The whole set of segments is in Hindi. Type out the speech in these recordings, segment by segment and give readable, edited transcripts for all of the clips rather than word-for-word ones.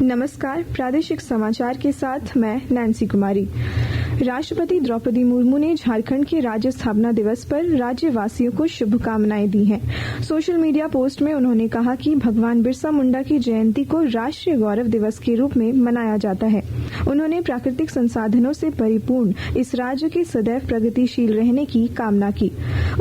नमस्कार, प्रादेशिक समाचार के साथ मैं नैन्सी कुमारी। राष्ट्रपति द्रौपदी मुर्मू ने झारखंड के राज्य स्थापना दिवस पर राज्यवासियों को शुभकामनाएं दी हैं। सोशल मीडिया पोस्ट में उन्होंने कहा कि भगवान बिरसा मुंडा की जयंती को राष्ट्रीय गौरव दिवस के रूप में मनाया जाता है। उन्होंने प्राकृतिक संसाधनों से परिपूर्ण इस राज्य के सदैव प्रगतिशील रहने की कामना की।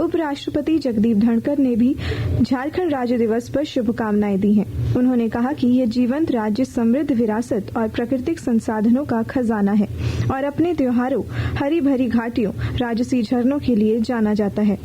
उपराष्ट्रपति जगदीप धनखड़ ने भी झारखंड राज्य दिवस पर शुभकामनाएं दी हैं। उन्होंने कहा कि यह जीवंत राज्य समृद्ध विरासत और प्राकृतिक संसाधनों का खजाना है और अपने त्योहारों, हरी भरी घाटियों, राजसी झरनों के लिए जाना जाता है।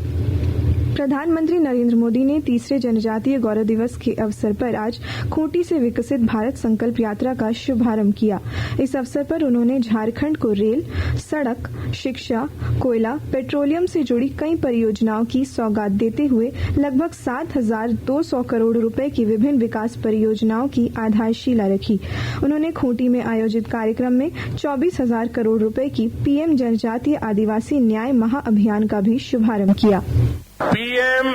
प्रधानमंत्री नरेंद्र मोदी ने तीसरे जनजातीय गौरव दिवस के अवसर पर आज खूंटी से विकसित भारत संकल्प यात्रा का शुभारंभ किया। इस अवसर पर उन्होंने झारखंड को रेल, सड़क, शिक्षा, कोयला, पेट्रोलियम से जुड़ी कई परियोजनाओं की सौगात देते हुए लगभग 7,200 करोड़ रुपए की विभिन्न विकास परियोजनाओं की आधारशिला रखी। उन्होंने खूंटी में आयोजित कार्यक्रम में 24,000 करोड़ रुपए की पीएम जनजातीय आदिवासी न्याय महाअभियान का भी शुभारंभ किया। पीएम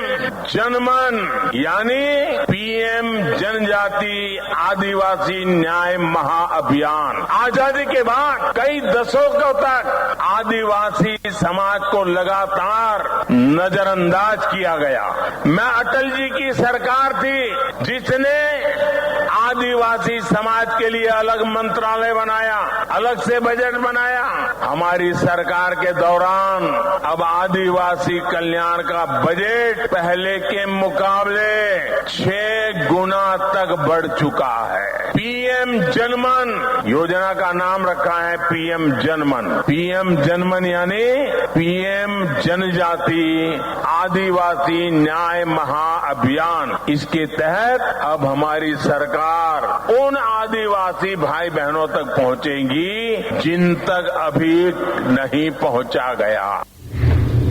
जनमन यानी पीएम जनजाति आदिवासी न्याय महाअभियान आजादी के बाद कई दशकों तक आदिवासी समाज को लगातार नजरअंदाज किया गया। मैं अटल जी की सरकार थी जिसने आदिवासी समाज के लिए अलग मंत्रालय बनाया, अलग से बजट बनाया। हमारी सरकार के दौरान अब आदिवासी कल्याण का बजट पहले के मुकाबले 6 गुना तक बढ़ चुका है। पीएम जनमन योजना का नाम रखा है पीएम जनमन। पीएम जनमन यानी पीएम जनजाति आदिवासी न्याय महाअभियान। इसके तहत अब हमारी सरकार उन आदिवासी भाई बहनों तक पहुंचेगी जिन तक अभी नहीं पहुंचा गया।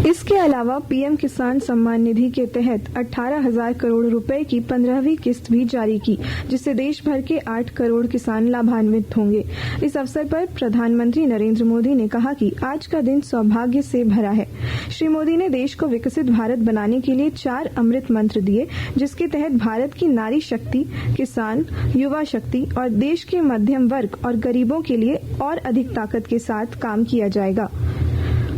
इसके अलावा पीएम किसान सम्मान निधि के तहत 18,000 करोड़ रुपए की 15वीं किस्त भी जारी की, जिससे देश भर के 8 करोड़ किसान लाभान्वित होंगे। इस अवसर पर प्रधानमंत्री नरेंद्र मोदी ने कहा कि आज का दिन सौभाग्य से भरा है। श्री मोदी ने देश को विकसित भारत बनाने के लिए 4 अमृत मंत्र दिए, जिसके तहत भारत की नारी शक्ति, किसान, युवा शक्ति और देश के मध्यम वर्ग और गरीबों के लिए और अधिक ताकत के साथ काम किया जाएगा।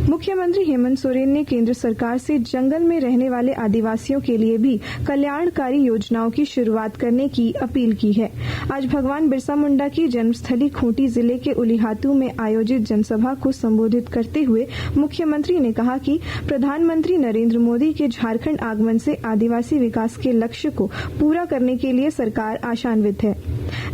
मुख्यमंत्री हेमंत सोरेन ने केंद्र सरकार से जंगल में रहने वाले आदिवासियों के लिए भी कल्याणकारी योजनाओं की शुरुआत करने की अपील की है। आज भगवान बिरसा मुंडा की जन्मस्थली खूंटी जिले के उलीहातू में आयोजित जनसभा को संबोधित करते हुए मुख्यमंत्री ने कहा कि प्रधानमंत्री नरेंद्र मोदी के झारखंड आगमन से आदिवासी विकास के लक्ष्य को पूरा करने के लिए सरकार आशान्वित है।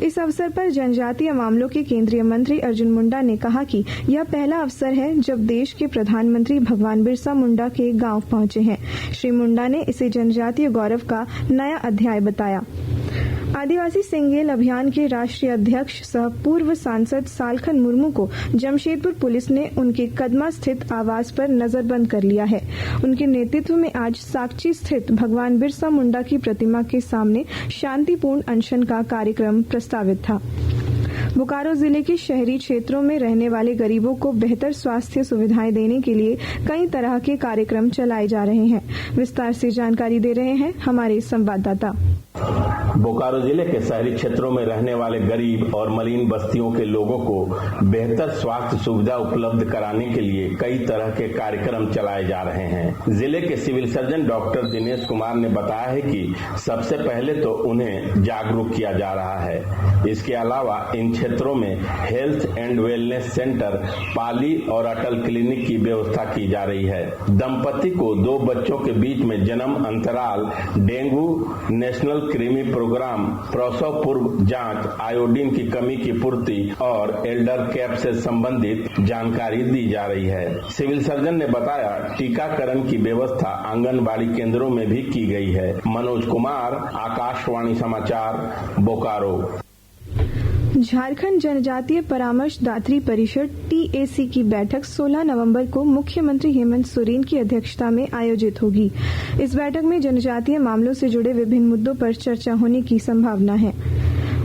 इस अवसर पर जनजातीय मामलों के केंद्रीय मंत्री अर्जुन मुंडा ने कहा कि यह पहला अवसर है जब देश के प्रधानमंत्री भगवान बिरसा मुंडा के गांव पहुंचे हैं। श्री मुंडा ने इसे जनजातीय गौरव का नया अध्याय बताया। आदिवासी सेंगेल अभियान के राष्ट्रीय अध्यक्ष सह पूर्व सांसद सालखन मुर्मू को जमशेदपुर पुलिस ने उनके कदमा स्थित आवास पर नजरबंद कर लिया है। उनके नेतृत्व में आज साकची स्थित भगवान बिरसा मुंडा की प्रतिमा के सामने शांतिपूर्ण अनशन का कार्यक्रम प्रस्तावित था। बोकारो जिले के शहरी क्षेत्रों में रहने वाले गरीबों को बेहतर स्वास्थ्य सुविधाएं देने के लिए कई तरह के कार्यक्रम चलाए जा रहे हैं। विस्तार से जानकारी दे रहे हैं हमारे संवाददाता। बोकारो जिले के शहरी क्षेत्रों में रहने वाले गरीब और मलिन बस्तियों के लोगों को बेहतर स्वास्थ्य सुविधा उपलब्ध कराने के लिए कई तरह के कार्यक्रम चलाए जा रहे हैं। जिले के civil surgeon doctor Dinesh Kumar ने बताया है कि सबसे पहले तो उन्हें जागरूक किया जा रहा है। इसके अलावा इन क्षेत्रों में हेल्थ एंड वेलनेस सेंटर, पाली और अटल क्लिनिक की व्यवस्था की जा रही है। दंपति को 2 बच्चों के बीच में जन्म अंतराल, डेंगू, नेशनल कृमि प्रोग्राम, प्रसव पूर्व जांच, आयोडीन की कमी की पूर्ति और एल्डर कैप से संबंधित जानकारी दी जा रही है। सिविल सर्जन ने बताया टीकाकरण की व्यवस्था आंगनबाड़ी केंद्रों में भी की गई है। मनोज कुमार, आकाशवाणी समाचार, बोकारो। झारखंड जनजातीय परामर्शदात्री परिषद TAC की बैठक 16 नवंबर को मुख्यमंत्री हेमंत सोरेन की अध्यक्षता में आयोजित होगी। इस बैठक में जनजातीय मामलों से जुड़े विभिन्न मुद्दों पर चर्चा होने की संभावना है।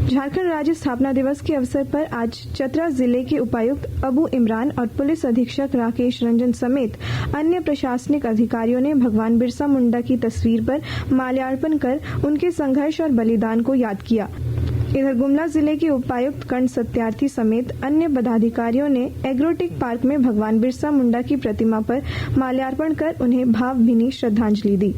झारखंड राज्य स्थापना दिवस के अवसर पर आज चतरा जिले के उपायुक्त अबू इमरान और पुलिस अधीक्षक राकेश रंजन समेत अन्य प्रशासनिक अधिकारियों ने भगवान बिरसा मुंडा की तस्वीर पर माल्यार्पण कर उनके संघर्ष और बलिदान को याद किया। इधर गुमला जिले के उपायुक्त कर्ण सत्यार्थी समेत अन्य पदाधिकारियों ने एग्रोटेक पार्क में भगवान बिरसा मुंडा की प्रतिमा पर माल्यार्पण कर उन्हें भावभीनी श्रद्धांजलि दी।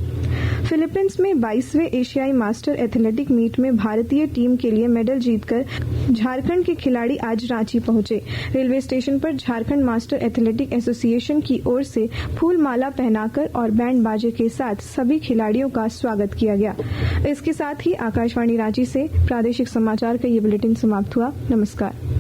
फिलीपींस में 22वें एशियाई मास्टर एथलेटिक मीट में भारतीय टीम के लिए मेडल जीतकर झारखंड के खिलाड़ी आज रांची पहुंचे। रेलवे स्टेशन पर झारखंड मास्टर एथलेटिक एसोसिएशन की ओर से फूल माला पहनाकर और बैंड बाजे के साथ सभी खिलाड़ियों का स्वागत किया गया। इसके साथ ही आकाशवाणी रांची से प्रादेशिक समाचार का ये बुलेटिन समाप्त हुआ। नमस्कार।